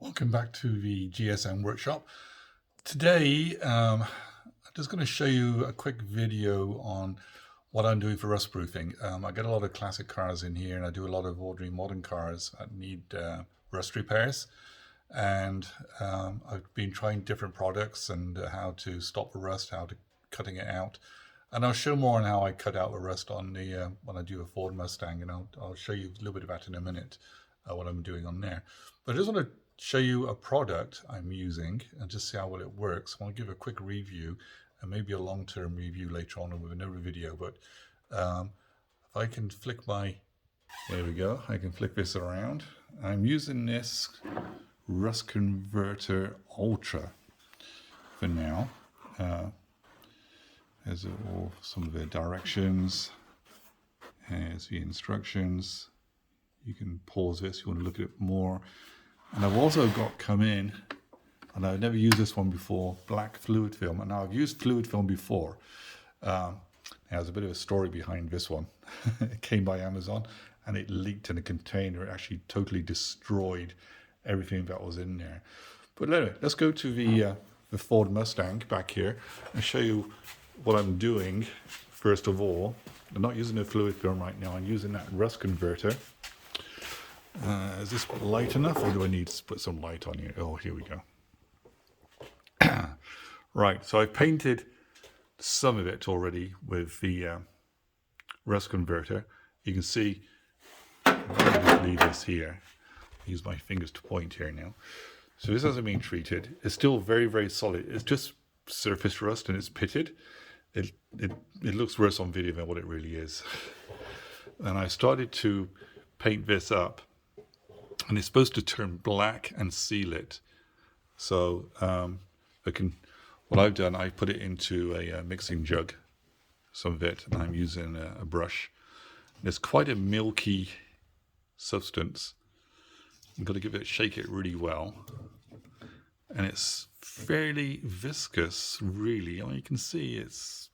Welcome back to the GSM Workshop. Today, I'm just going to show you a quick video on what I'm doing for rust proofing. I get a lot of classic cars in here, and I do a lot of ordinary modern cars that need rust repairs. And I've been trying different products and how to stop the rust, how to cutting it out. And I'll show more on how I cut out the rust on the when I do a Ford Mustang, and I'll show you a little bit of that in a minute, what I'm doing on there. But I just want to show you a product I'm using and just see how well it works. I want to give a quick review and maybe a long-term review later on with another video. But if I can flick there we go, I can flick this around. I'm using this Rust Converter Ultra for now. There's all some of the directions. Here's the instructions. You can pause this if you want to look at it more. And I've also got come in, and I've never used this one before, black fluid film. And now I've used fluid film before. There's a bit of a story behind this one. It came by Amazon and it leaked in a container. It actually totally destroyed everything that was in there. But anyway, let's go to the Ford Mustang back here and show you what I'm doing. First of all, I'm not using the fluid film right now. I'm using that rust converter. Is this light enough, or do I need to put some light on here? Oh, here we go. Right, so I've painted some of it already with the rust converter. You can see, I'll just leave this here. Use my fingers to point here now. So this hasn't been treated. It's still very, very solid. It's just surface rust and it's pitted. It looks worse on video than what it really is. And I started to paint this up. And it's supposed to turn black and seal it. So what I've done, I put it into a mixing jug, some of it, and I'm using a brush. It's quite a milky substance. I'm going to shake it really well. And it's fairly viscous, really. I mean, you can see it's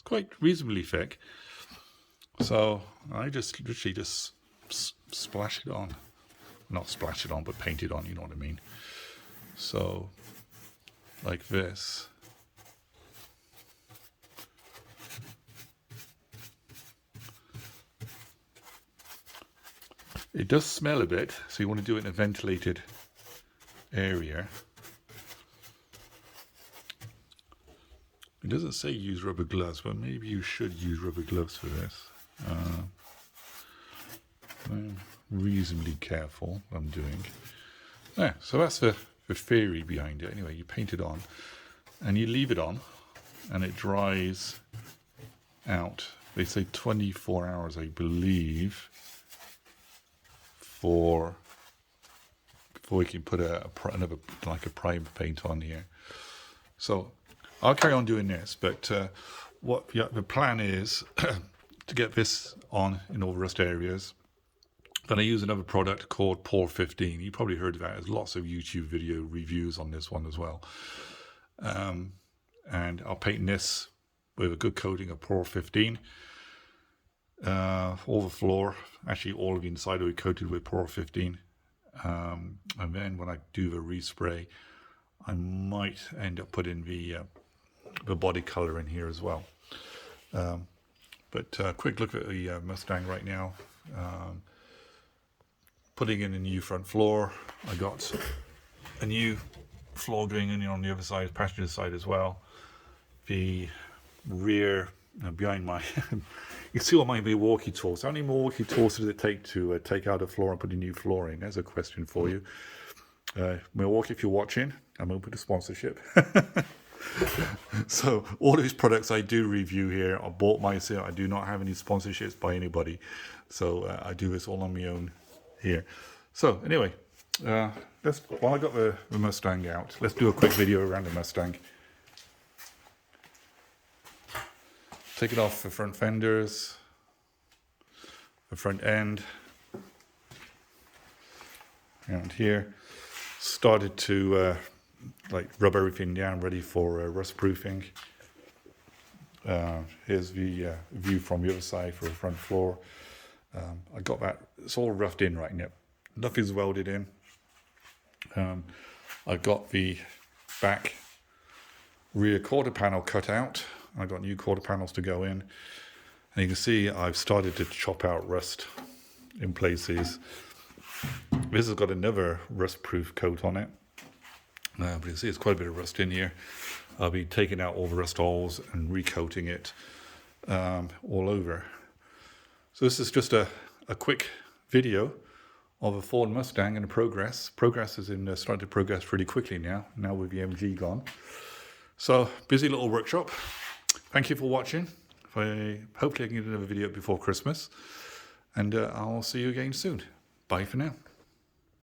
quite reasonably thick. So I just literally just splash it on. Not splash it on, but paint it on, you know what I mean. So, like this. It does smell a bit, so you want to do it in a ventilated area. It doesn't say use rubber gloves, but maybe you should use rubber gloves for this. I'm reasonably careful what I'm doing. Yeah, so that's the theory behind it. Anyway, you paint it on and you leave it on and it dries out. They say 24 hours, I believe, before we can put another like a primer paint on here. So I'll carry on doing this, but the plan is to get this on in all the rust areas. Then I use another product called Por 15. You probably heard of that. There's lots of YouTube video reviews on this one as well. And I'll paint this with a good coating of Por 15. All the floor, actually all of the inside will be coated with Por 15. And then when I do the respray, I might end up putting the body color in here as well. But quick look at the Mustang right now. Putting in a new front floor. I got a new floor going in on the other side, passenger side as well. The rear, behind my, you can see all my Milwaukee tools. How many Milwaukee tools does it take to take out a floor and put a new floor in? There's a question for you. Milwaukee, if you're watching, I'm open to sponsorship. So all these products I do review here are bought myself. I do not have any sponsorships by anybody. So I do this all on my own here. So anyway, while I got the Mustang out, let's do a quick video around the Mustang. Take it off the front fenders, the front end, and here started to like rub everything down, ready for rust proofing. Here's the view from the other side for the front floor. I got that, it's all roughed in right now. Nothing's welded in. I've got the back rear quarter panel cut out. I've got new quarter panels to go in. And you can see I've started to chop out rust in places. This has got another rust-proof coat on it. But you can see there's quite a bit of rust in here. I'll be taking out all the rust holes and recoating it all over. So this is just a quick video of a Ford Mustang and progress. Progress is starting to progress pretty quickly now with the MG gone. So, busy little workshop. Thank you for watching. Hopefully I can get another video before Christmas. And I'll see you again soon. Bye for now.